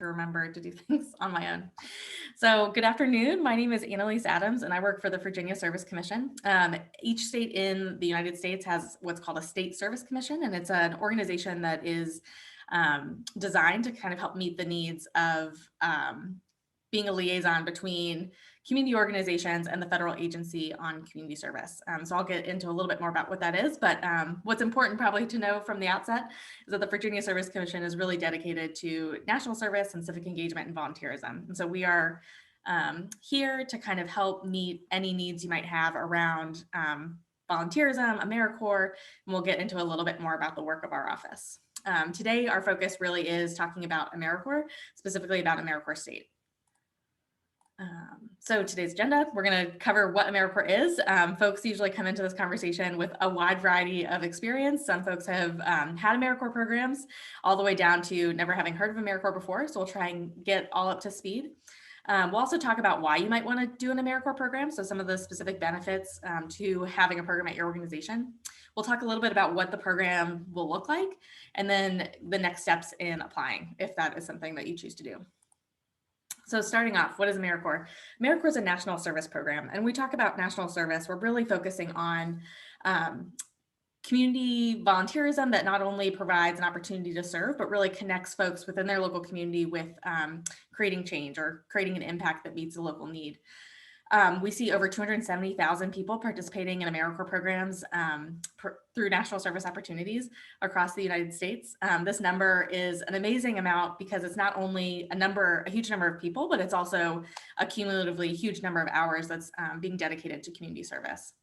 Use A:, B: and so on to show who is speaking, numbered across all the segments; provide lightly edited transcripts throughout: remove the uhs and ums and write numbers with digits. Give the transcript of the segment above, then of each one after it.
A: to remember to do things on my own. So good afternoon. My name is Annalise Adams, and I work for the Virginia Service Commission. Each state in the United States has what's called a state service commission, and it's an organization that is designed to kind of help meet the needs of being a liaison between community organizations and the federal agency on community service. So I'll get into a little bit more about what that is, but what's important probably to know from the outset is that the Virginia Service Commission is really dedicated to national service and civic engagement and volunteerism. And so we are here to kind of help meet any needs you might have around volunteerism, AmeriCorps, and we'll get into a little bit more about the work of our office. Today, our focus really is talking about AmeriCorps, specifically about AmeriCorps State. So today's agenda, we're going to cover what AmeriCorps is. Folks usually come into this conversation with a wide variety of experience. Some folks have had AmeriCorps programs all the way down to never having heard of AmeriCorps before. So we'll try and get all up to speed. We'll also talk about why you might want to do an AmeriCorps program. So some of the specific benefits to having a program at your organization. We'll talk a little bit about what the program will look like, and then the next steps in applying, if that is something that you choose to do. So starting off, what is AmeriCorps? AmeriCorps is a national service program. And we talk about national service, we're really focusing on community volunteerism that not only provides an opportunity to serve, but really connects folks within their local community with creating change or creating an impact that meets a local need. We see over 270,000 people participating in AmeriCorps programs through national service opportunities across the United States. This number is an amazing amount because it's not only a huge number of people, but it's also a cumulatively huge number of hours that's being dedicated to community service.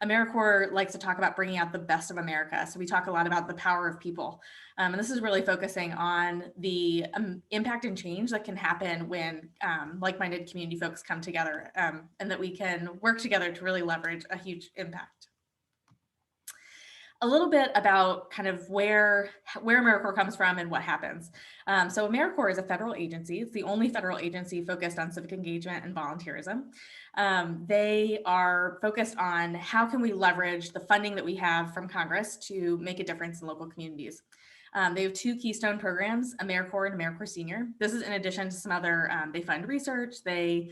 A: AmeriCorps likes to talk about bringing out the best of America. So we talk a lot about the power of people. And this is really focusing on the impact and change that can happen when like-minded community folks come together and that we can work together to really leverage a huge impact. A little bit about kind of where AmeriCorps comes from and what happens. So AmeriCorps is a federal agency. It's the only federal agency focused on civic engagement and volunteerism. They are focused on how can we leverage the funding that we have from Congress to make a difference in local communities. They have two keystone programs, AmeriCorps and AmeriCorps Senior. This is in addition to some other, they fund research, they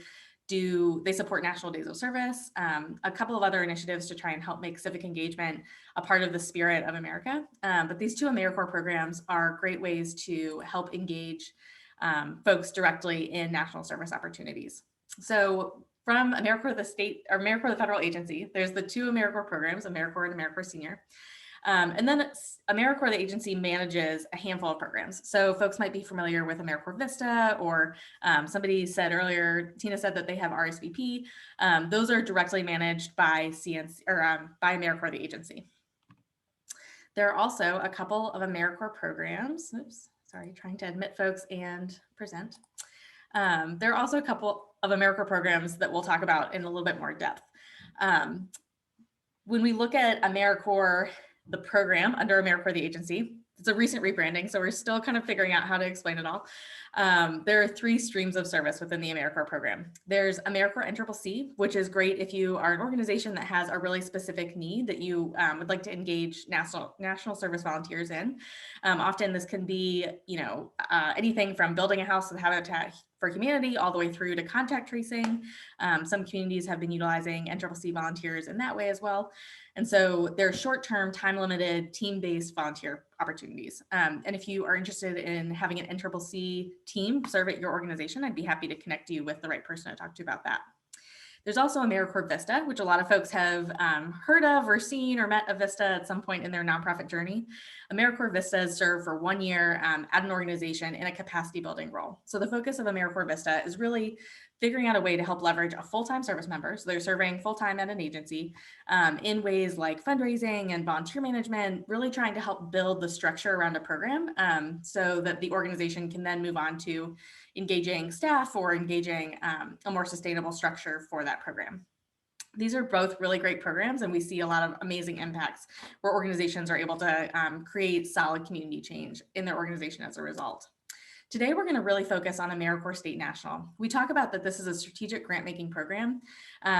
A: support National Days of Service, a couple of other initiatives to try and help make civic engagement a part of the spirit of America. But these two AmeriCorps programs are great ways to help engage folks directly in national service opportunities. So from AmeriCorps, the federal agency, there's the two AmeriCorps programs, AmeriCorps and AmeriCorps Senior. And then AmeriCorps, the agency, manages a handful of programs. So folks might be familiar with AmeriCorps Vista, or somebody said earlier, Tina said that they have RSVP. Those are directly managed by CNC or by AmeriCorps, the agency. There are also a couple of AmeriCorps programs. Oops, sorry, trying to admit folks and present. There are also a couple of AmeriCorps programs that we'll talk about in a little bit more depth. When we look at AmeriCorps, the program under AmeriCorps, the agency, it's a recent rebranding, so we're still kind of figuring out how to explain it all. There are three streams of service within the AmeriCorps program. There's AmeriCorps NCCC, which is great if you are an organization that has a really specific need that you would like to engage national service volunteers in. Often this can be, anything from building a house with Habitat for Humanity all the way through to contact tracing. Some communities have been utilizing NCCC volunteers in that way as well. And so they're short-term, time-limited, team-based volunteer opportunities. And if you are interested in having an NCCC team serve at your organization, I'd be happy to connect you with the right person to talk to about that. There's also AmeriCorps Vista, which a lot of folks have heard of or seen or met a Vista at some point in their nonprofit journey. AmeriCorps Vistas serve for 1 year at an organization in a capacity building role. So the focus of AmeriCorps Vista is really figuring out a way to help leverage a full-time service member, so they're serving full-time at an agency, in ways like fundraising and volunteer management, really trying to help build the structure around a program so that the organization can then move on to engaging staff or engaging a more sustainable structure for that program. These are both really great programs, and we see a lot of amazing impacts where organizations are able to create solid community change in their organization as a result. Today, we're going to really focus on AmeriCorps State National. We talk about that this is a strategic grant-making program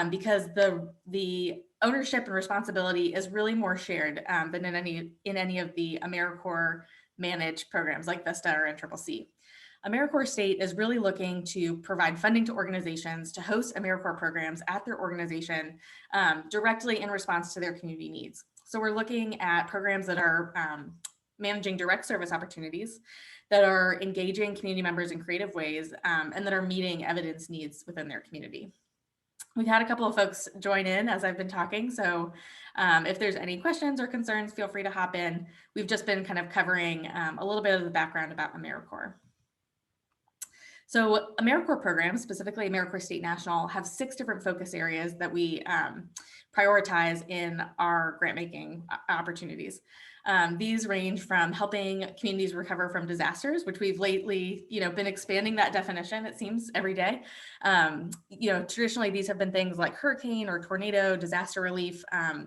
A: because the ownership and responsibility is really more shared than in any of the AmeriCorps managed programs like Vista or NCCC. AmeriCorps State is really looking to provide funding to organizations to host AmeriCorps programs at their organization directly in response to their community needs. So we're looking at programs that are managing direct service opportunities, that are engaging community members in creative ways, and that are meeting evidence needs within their community. We've had a couple of folks join in as I've been talking, so if there's any questions or concerns, feel free to hop in. We've just been kind of covering a little bit of the background about AmeriCorps. So AmeriCorps programs, specifically AmeriCorps State National, have 6 different focus areas that we prioritize in our grant making opportunities. These range from helping communities recover from disasters, which we've lately, been expanding that definition, it seems, every day. Traditionally, these have been things like hurricane or tornado disaster relief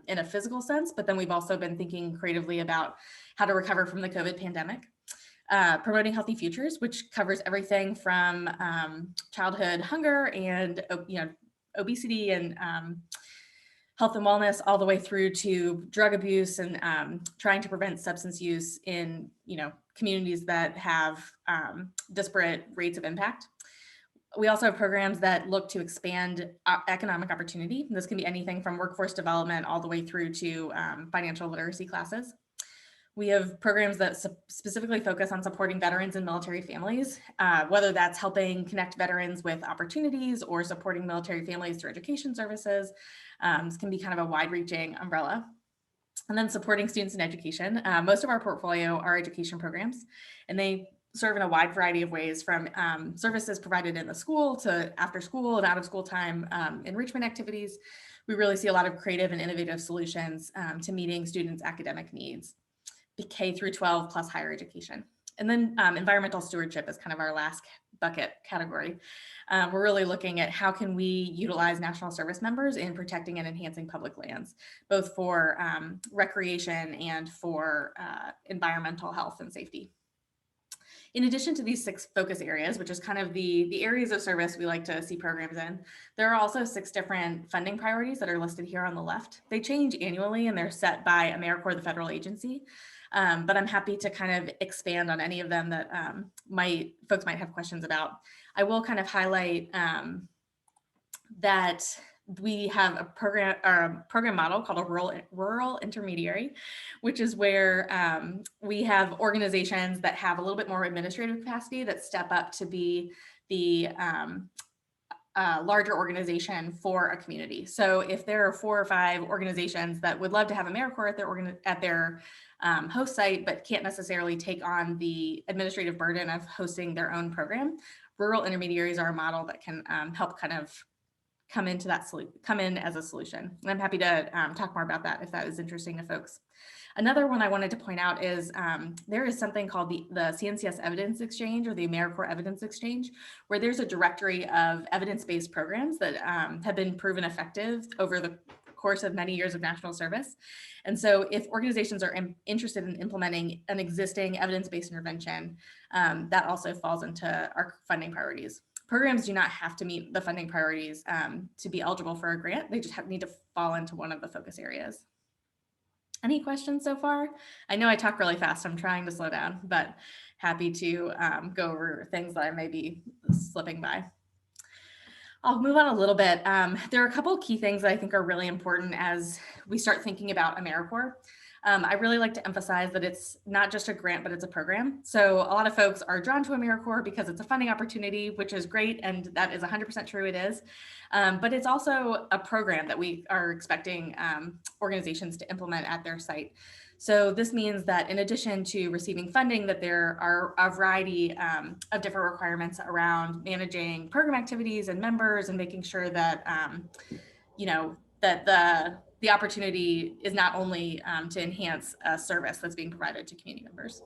A: in a physical sense, but then we've also been thinking creatively about how to recover from the COVID pandemic. Promoting healthy futures, which covers everything from childhood hunger and obesity and health and wellness, all the way through to drug abuse and trying to prevent substance use in communities that have disparate rates of impact. We also have programs that look to expand economic opportunity. This can be anything from workforce development all the way through to financial literacy classes. We have programs that specifically focus on supporting veterans and military families, whether that's helping connect veterans with opportunities or supporting military families through education services. This can be kind of a wide-reaching umbrella. And then supporting students in education. Most of our portfolio are education programs, and they serve in a wide variety of ways, from services provided in the school to after school and out of school time enrichment activities. We really see a lot of creative and innovative solutions to meeting students' academic needs. K through 12 plus higher education. And then environmental stewardship is kind of our last bucket category. We're really looking at how can we utilize national service members in protecting and enhancing public lands, both for recreation and for environmental health and safety. In addition to these 6 focus areas, which is kind of the areas of service we like to see programs in, there are also 6 different funding priorities that are listed here on the left. They change annually and they're set by AmeriCorps, the federal agency. But I'm happy to kind of expand on any of them that folks might have questions about. I will kind of highlight that we have a program model called a rural intermediary, which is where we have organizations that have a little bit more administrative capacity that step up to be the larger organization for a community. So if there are 4 or 5 organizations that would love to have AmeriCorps at their host site, but can't necessarily take on the administrative burden of hosting their own program, rural intermediaries are a model that can help kind of come in as a solution. And I'm happy to talk more about that if that is interesting to folks. Another one I wanted to point out is there is something called the CNCS Evidence Exchange, or the AmeriCorps Evidence Exchange, where there's a directory of evidence-based programs that have been proven effective over the course of many years of national service. And so if organizations are interested in implementing an existing evidence-based intervention, that also falls into our funding priorities. Programs do not have to meet the funding priorities to be eligible for a grant. They just need to fall into one of the focus areas. Any questions so far? I know I talk really fast. I'm trying to slow down, but happy to go over things that I may be slipping by. I'll move on a little bit. There are a couple of key things that I think are really important as we start thinking about AmeriCorps. I really like to emphasize that it's not just a grant, but it's a program. So a lot of folks are drawn to AmeriCorps because it's a funding opportunity, which is great. And that is 100% true, it is. But it's also a program that we are expecting organizations to implement at their site. So this means that in addition to receiving funding, that there are a variety of different requirements around managing program activities and members and making sure that, that the opportunity is not only to enhance a service that's being provided to community members.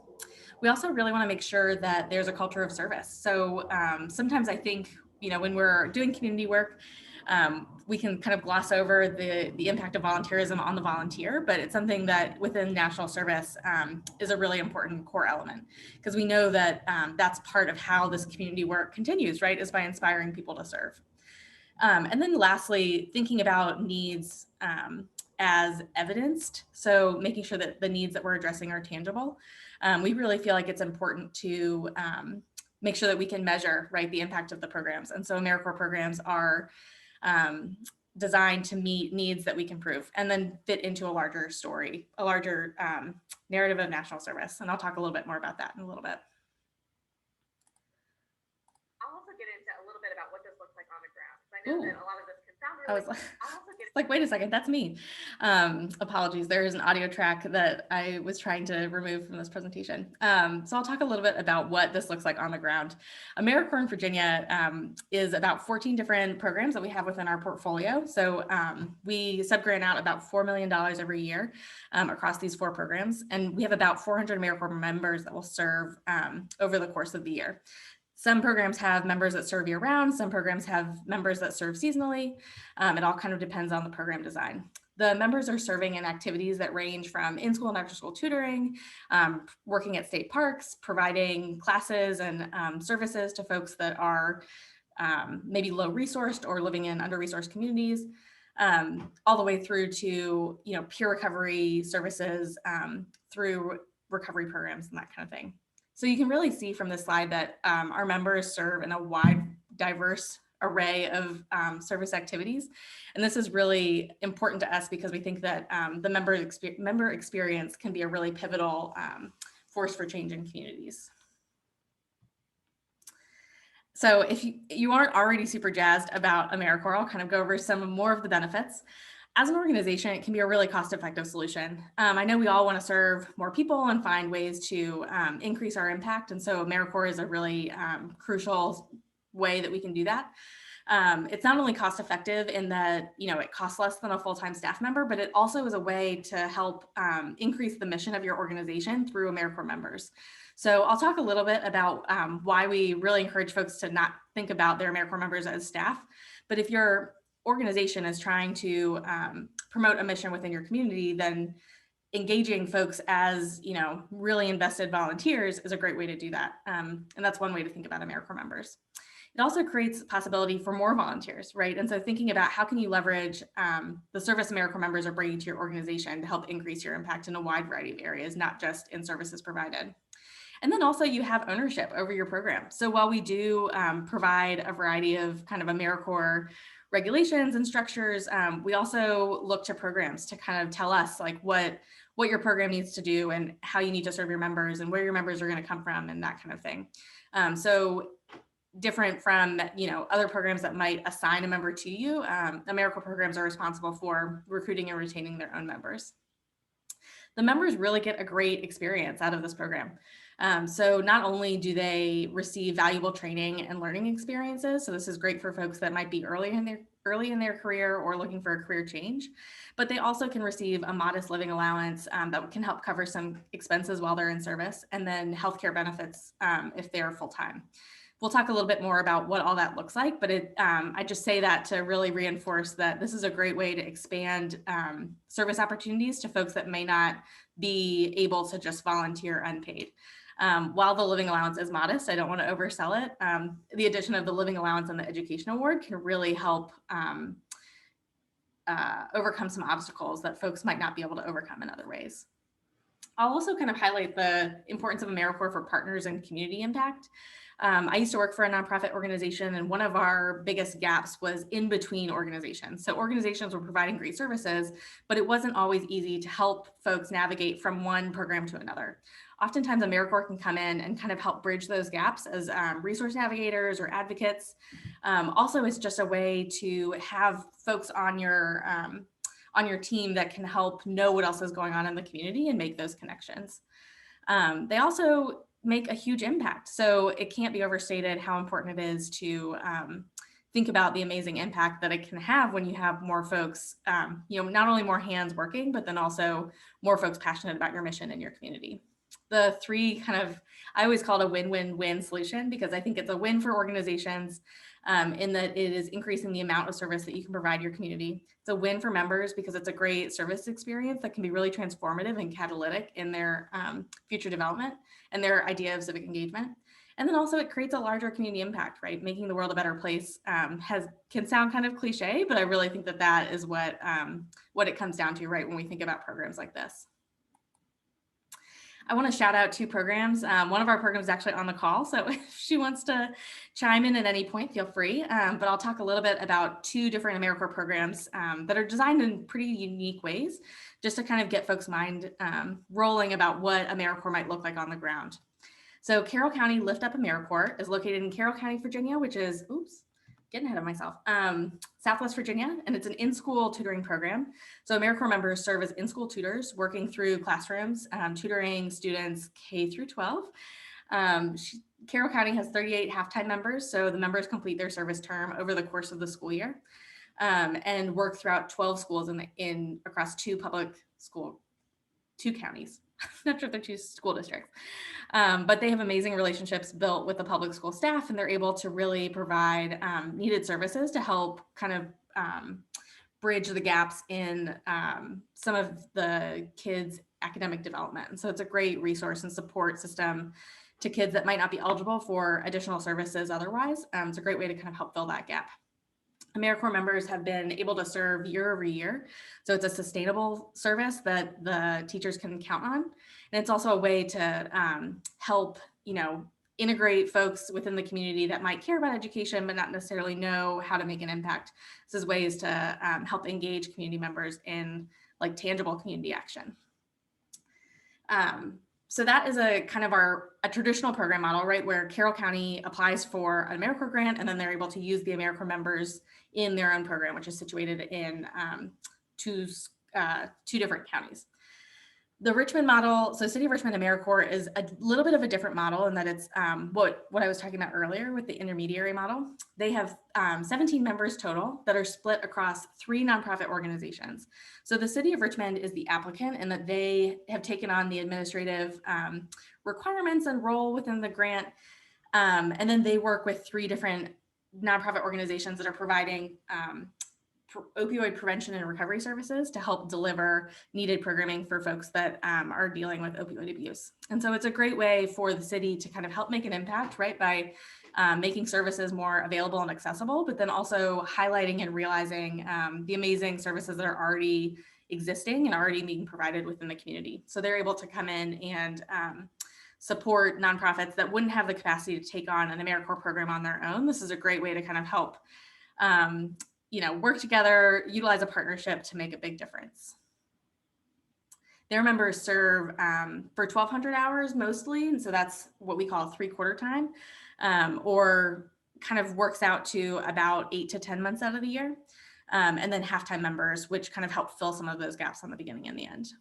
A: We also really want to make sure that there's a culture of service. So sometimes I think, when we're doing community work, we can kind of gloss over the impact of volunteerism on the volunteer, but it's something that within national service is a really important core element, because we know that that's part of how this community work continues, right, is by inspiring people to serve. And then lastly, thinking about needs as evidenced. So making sure that the needs that we're addressing are tangible. We really feel like it's important to make sure that we can measure, right, the impact of the programs. And so AmeriCorps programs are designed to meet needs that we can prove and then fit into a larger story, a larger narrative of national service. And I'll talk a little bit more about that in a little bit.
B: I'll also get into a little bit about what this looks like on the ground. I know that a lot of this can sound really.
A: I was like, wait a second, that's me. Apologies, there is an audio track that I was trying to remove from this presentation. So I'll talk a little bit about what this looks like on the ground. AmeriCorps in Virginia is about 14 different programs that we have within our portfolio. So we subgrant out about $4 million every year across these 4 programs. And we have about 400 AmeriCorps members that will serve over the course of the year. Some programs have members that serve year round. Some programs have members that serve seasonally. It all kind of depends on the program design. The members are serving in activities that range from in-school and after-school tutoring, working at state parks, providing classes and services to folks that are maybe low-resourced or living in under-resourced communities, all the way through to peer recovery services through recovery programs and that kind of thing. So you can really see from this slide that our members serve in a wide, diverse array of service activities. And this is really important to us because we think that the member experience can be a really pivotal force for change in communities. So if you aren't already super jazzed about AmeriCorps, I'll kind of go over some more of the benefits. As an organization, it can be a really cost-effective solution. I know we all want to serve more people and find ways to increase our impact. And so AmeriCorps is a really crucial way that we can do that. It's not only cost-effective in that it costs less than a full-time staff member, but it also is a way to help increase the mission of your organization through AmeriCorps members. So I'll talk a little bit about why we really encourage folks to not think about their AmeriCorps members as staff. But if your organization is trying to promote a mission within your community, then engaging folks as really invested volunteers is a great way to do that. And that's one way to think about AmeriCorps members. It also creates possibility for more volunteers, right? And so thinking about how can you leverage the service AmeriCorps members are bringing to your organization to help increase your impact in a wide variety of areas, not just in services provided. And then also you have ownership over your program. So while we do provide a variety of kind of AmeriCorps regulations and structures, we also look to programs to kind of tell us like what your program needs to do and how you need to serve your members and where your members are going to come from and that kind of thing. So different from other programs that might assign a member to you, AmeriCorps programs are responsible for recruiting and retaining their own members. The members really get a great experience out of this program. So not only do they receive valuable training and learning experiences, so this is great for folks that might be early in their career or looking for a career change, but they also can receive a modest living allowance that can help cover some expenses while they're in service, and then healthcare benefits if they're full-time. We'll talk a little bit more about what all that looks like, but I just say that to really reinforce that this is a great way to expand service opportunities to folks that may not be able to just volunteer unpaid. While the living allowance is modest, I don't want to oversell it. The addition of the living allowance and the education award can really help overcome some obstacles that folks might not be able to overcome in other ways. I'll also kind of highlight the importance of AmeriCorps for partners and community impact. I used to work for a nonprofit organization, and one of our biggest gaps was in between organizations. So organizations were providing great services, but it wasn't always easy to help folks navigate from one program to another. Oftentimes AmeriCorps can come in and kind of help bridge those gaps as resource navigators or advocates. Also, it's just a way to have folks on your team that can help know what else is going on in the community and make those connections. They also make a huge impact. So it can't be overstated how important it is to think about the amazing impact that it can have when you have more folks, not only more hands working, but then also more folks passionate about your mission in your community. The three I always call it a win-win-win solution, because I think it's a win for organizations in that it is increasing the amount of service that you can provide your community. It's a win for members because it's a great service experience that can be really transformative and catalytic in their future development and their idea of civic engagement. And then also it creates a larger community impact, right? Making the world a better place can sound kind of cliche, but I really think that is what it comes down to, right, when we think about programs like this. I want to shout out two programs. One of our programs is actually on the call, so if she wants to chime in at any point, feel free. But I'll talk a little bit about two different AmeriCorps programs that are designed in pretty unique ways, just to kind of get folks' mind rolling about what AmeriCorps might look like on the ground. So Carroll County Lift Up AmeriCorps is located in Carroll County, Virginia, which is, getting ahead of myself, Southwest Virginia, and it's an in-school tutoring program. So AmeriCorps members serve as in-school tutors, working through classrooms, tutoring students K through 12. Carroll County has 38 half-time members, so the members complete their service term over the course of the school year, and work throughout 12 schools across two counties. Not sure if they're two school districts, but they have amazing relationships built with the public school staff, and they're able to really provide needed services to help kind of bridge the gaps in some of the kids' academic development. And so it's a great resource and support system to kids that might not be eligible for additional services otherwise. It's a great way to kind of help fill that gap. AmeriCorps members have been able to serve year over year. So it's a sustainable service that the teachers can count on. And it's also a way to help, integrate folks within the community that might care about education, but not necessarily know how to make an impact. This is ways to help engage community members in like tangible community action. So that is a kind of a traditional program model, right? Where Carroll County applies for an AmeriCorps grant, and then they're able to use the AmeriCorps members in their own program, which is situated in two different counties. The Richmond model, so City of Richmond AmeriCorps is a little bit of a different model in that it's what I was talking about earlier with the intermediary model. They have 17 members total that are split across 3 nonprofit organizations. So the City of Richmond is the applicant, and that they have taken on the administrative requirements and role within the grant. And then they work with 3 different nonprofit organizations that are providing opioid prevention and recovery services to help deliver needed programming for folks that are dealing with opioid abuse. And so it's a great way for the city to kind of help make an impact, right, by making services more available and accessible, but then also highlighting and realizing the amazing services that are already existing and already being provided within the community. So they're able to come in and support nonprofits that wouldn't have the capacity to take on an AmeriCorps program on their own. This is a great way to kind of help work together, utilize a partnership to make a big difference. Their members serve for 1,200 hours mostly, and so that's what we call 3/4 time, or kind of works out to about 8 to 10 months out of the year, and then half-time members, which kind of help fill some of those gaps on the beginning and the end.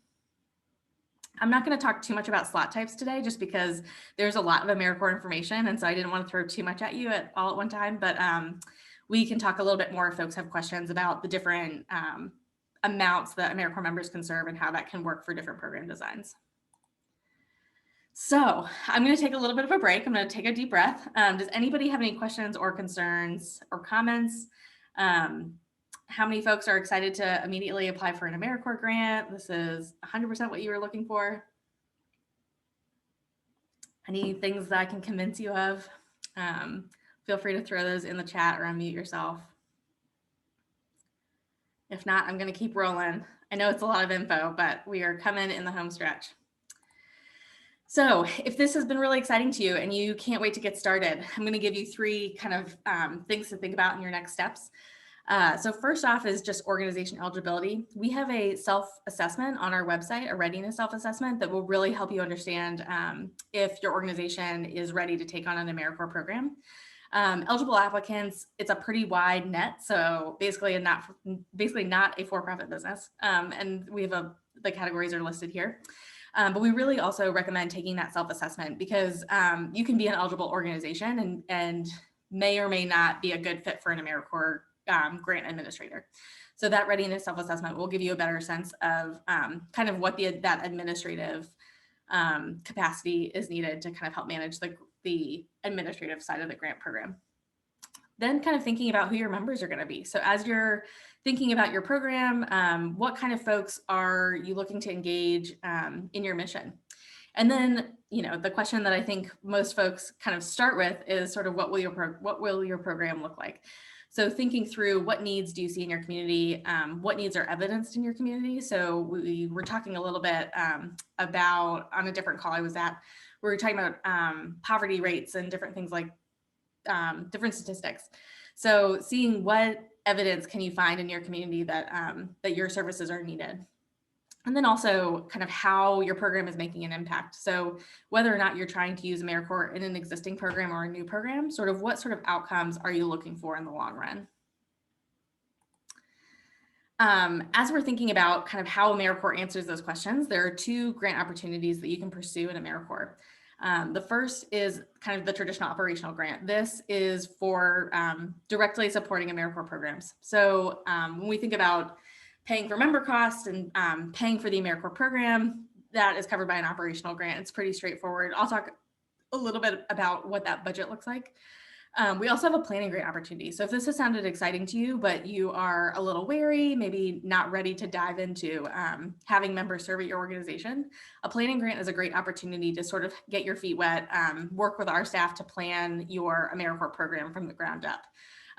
A: I'm not going to talk too much about slot types today, just because there's a lot of AmeriCorps information, and so I didn't want to throw too much at you all at one time, but we can talk a little bit more if folks have questions about the different amounts that AmeriCorps members can serve and how that can work for different program designs. So I'm going to take a little bit of a break. I'm going to take a deep breath. Does anybody have any questions or concerns or comments? How many folks are excited to immediately apply for an AmeriCorps grant? This is 100% what you were looking for. Any things that I can convince you of? Feel free to throw those in the chat or unmute yourself. If not, I'm going to keep rolling. I know it's a lot of info, but we are coming in the home stretch. So if this has been really exciting to you and you can't wait to get started, I'm going to give you 3 kind of things to think about in your next steps. So first off is just organization eligibility. We have a self-assessment on our website, a readiness self-assessment that will really help you understand if your organization is ready to take on an AmeriCorps program. Eligible applicants, it's a pretty wide net. So basically not a for-profit business. And we have the categories are listed here. But we really also recommend taking that self-assessment because you can be an eligible organization and may or may not be a good fit for an AmeriCorps grant administrator. So that readiness self-assessment will give you a better sense of kind of what that administrative capacity is needed to kind of help manage the administrative side of the grant program. Then kind of thinking about who your members are going to be. So as you're thinking about your program, what kind of folks are you looking to engage in your mission? And then, the question that I think most folks kind of start with is sort of what will your program look like? So thinking through what needs do you see in your community? What needs are evidenced in your community? So we were talking a little bit about, on a different call I was at, we were talking about poverty rates and different things like different statistics. So seeing what evidence can you find in your community that that your services are needed. And then also kind of how your program is making an impact. So whether or not you're trying to use AmeriCorps in an existing program or a new program, sort of what sort of outcomes are you looking for in the long run? As we're thinking about kind of how AmeriCorps answers those questions, there are 2 grant opportunities that you can pursue in AmeriCorps. The first is kind of the traditional operational grant. This is for directly supporting AmeriCorps programs. So when we think about paying for member costs and paying for the AmeriCorps program, that is covered by an operational grant. It's pretty straightforward. I'll talk a little bit about what that budget looks like. We also have a planning grant opportunity. So if this has sounded exciting to you, but you are a little wary, maybe not ready to dive into having members serve at your organization, a planning grant is a great opportunity to sort of get your feet wet, work with our staff to plan your AmeriCorps program from the ground up.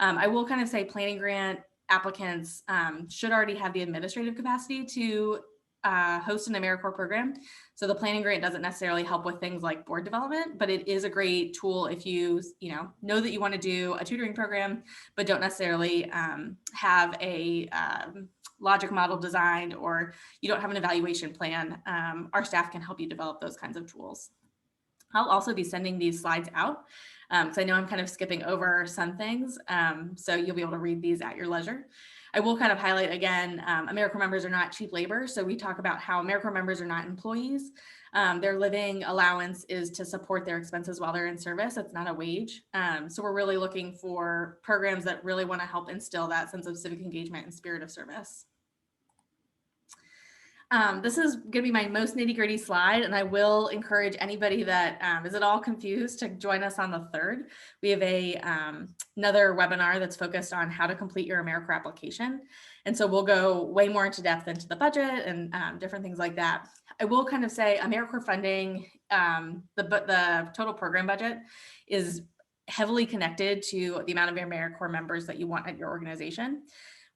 A: I will kind of say planning grant applicants should already have the administrative capacity to host an AmeriCorps program. So the planning grant doesn't necessarily help with things like board development, but it is a great tool if you know that you want to do a tutoring program, but don't necessarily have a logic model designed, or you don't have an evaluation plan. Our staff can help you develop those kinds of tools. I'll also be sending these slides out because I know I'm kind of skipping over some things. So you'll be able to read these at your leisure. I will kind of highlight again, AmeriCorps members are not cheap labor. So we talk about how AmeriCorps members are not employees. Their living allowance is to support their expenses while they're in service. It's not a wage. So we're really looking for programs that really want to help instill that sense of civic engagement and spirit of service. This is going to be my most nitty-gritty slide, and I will encourage anybody that is at all confused to join us on the 3rd. We have another webinar that's focused on how to complete your AmeriCorps application. And so we'll go way more into depth into the budget and different things like that. I will kind of say AmeriCorps funding, the total program budget is heavily connected to the amount of AmeriCorps members that you want at your organization.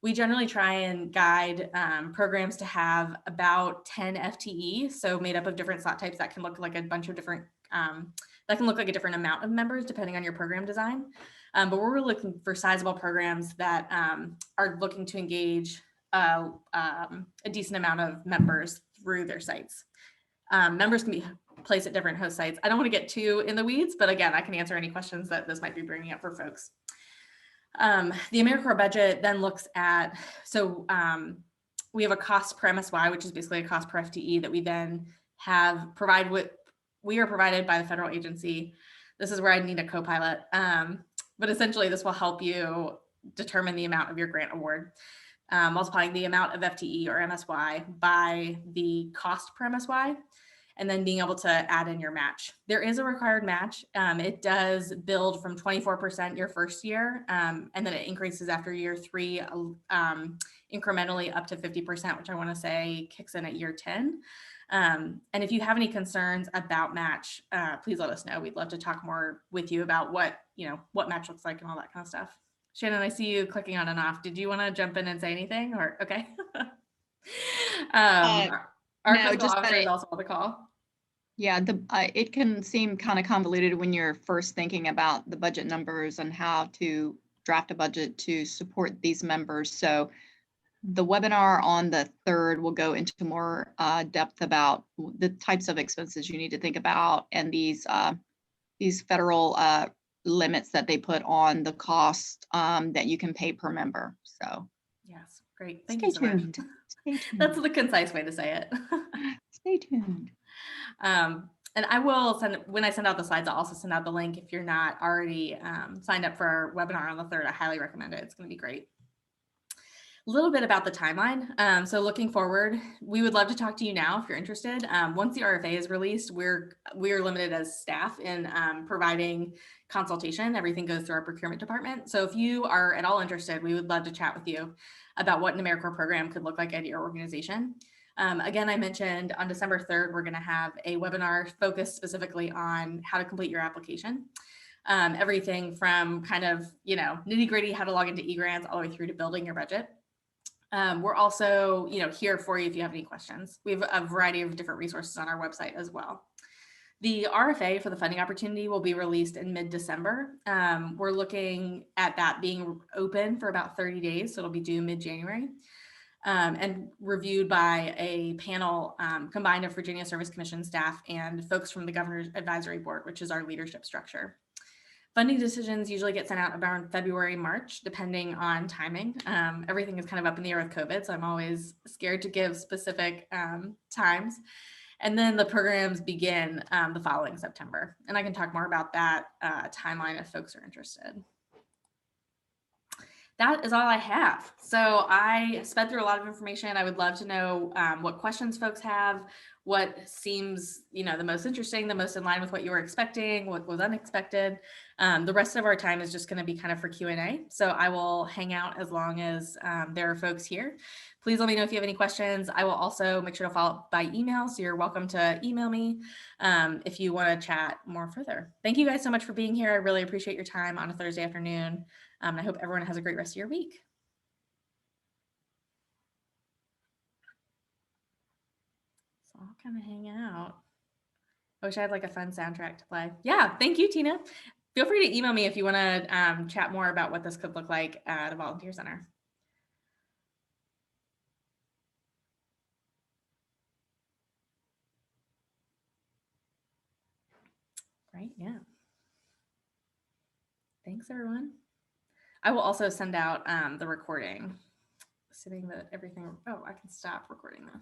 A: We generally try and guide programs to have about 10 FTE, so made up of different slot types that can look like a bunch of different, that can look like a different amount of members depending on your program design. But we're really looking for sizable programs that are looking to engage a decent amount of members through their sites. Members can be placed at different host sites. I don't want to get too in the weeds, but again, I can answer any questions that this might be bringing up for folks. The AmeriCorps budget then looks at, we have a cost per MSY, which is basically a cost per FTE that we then have we are provided by the federal agency. This is where I need a co-pilot. But essentially this will help you determine the amount of your grant award, multiplying the amount of FTE or MSY by the cost per MSY, and then being able to add in your match. There is a required match. It does build from 24% your first year, and then it increases after year 3 incrementally up to 50%, which I want to say kicks in at year 10. And if you have any concerns about match, please let us know. We'd love to talk more with you about what match looks like and all that kind of stuff. Shannon, I see you clicking on and off. Did you want to jump in and say anything, or okay? Our
C: no,
A: fiscal
C: just
A: officer
C: that
A: is also on the call.
C: Yeah, it can seem kind of convoluted when you're first thinking about the budget numbers and how to draft a budget to support these members. So the webinar on the 3rd will go into more depth about the types of expenses you need to think about and these federal limits that they put on the cost that you can pay per member. So
A: yes, great. Thank you so much.
C: Stay tuned.
A: That's the concise way to say it.
C: Stay tuned.
A: And I will when I send out the slides, I'll also send out the link. If you're not already signed up for our webinar on the 3rd, I highly recommend it. It's going to be great. A little bit about the timeline. So looking forward, we would love to talk to you now if you're interested. Once the RFA is released, we're limited as staff in providing consultation. Everything goes through our procurement department. So if you are at all interested, we would love to chat with you about what an AmeriCorps program could look like at your organization. Again, I mentioned on December 3rd, we're going to have a webinar focused specifically on how to complete your application. Everything from kind of, nitty gritty, how to log into eGrants all the way through to building your budget. We're also, here for you if you have any questions. We have a variety of different resources on our website as well. The RFA for the funding opportunity will be released in mid-December. We're looking at that being open for about 30 days, so it'll be due mid-January, and reviewed by a panel combined of Virginia Service Commission staff and folks from the Governor's Advisory Board, which is our leadership structure. Funding decisions usually get sent out around February, March, depending on timing. Everything is kind of up in the air with COVID, so I'm always scared to give specific times. And then the programs begin the following September. And I can talk more about that timeline if folks are interested. That is all I have. So I sped through a lot of information. I would love to know what questions folks have, what seems, the most interesting, the most in line with what you were expecting, what was unexpected. The rest of our time is just going to be kind of for Q&A. So I will hang out as long as there are folks here. Please let me know if you have any questions. I will also make sure to follow up by email. So you're welcome to email me if you want to chat more further. Thank you guys so much for being here. I really appreciate your time on a Thursday afternoon. I hope everyone has a great rest of your week. So I'll kind of hang out. I wish I had like a fun soundtrack to play. Yeah, thank you, Tina. Feel free to email me if you want to chat more about what this could look like at a volunteer center. Right, yeah. Thanks, everyone. I will also send out the recording, assuming that everything, oh, I can stop recording now.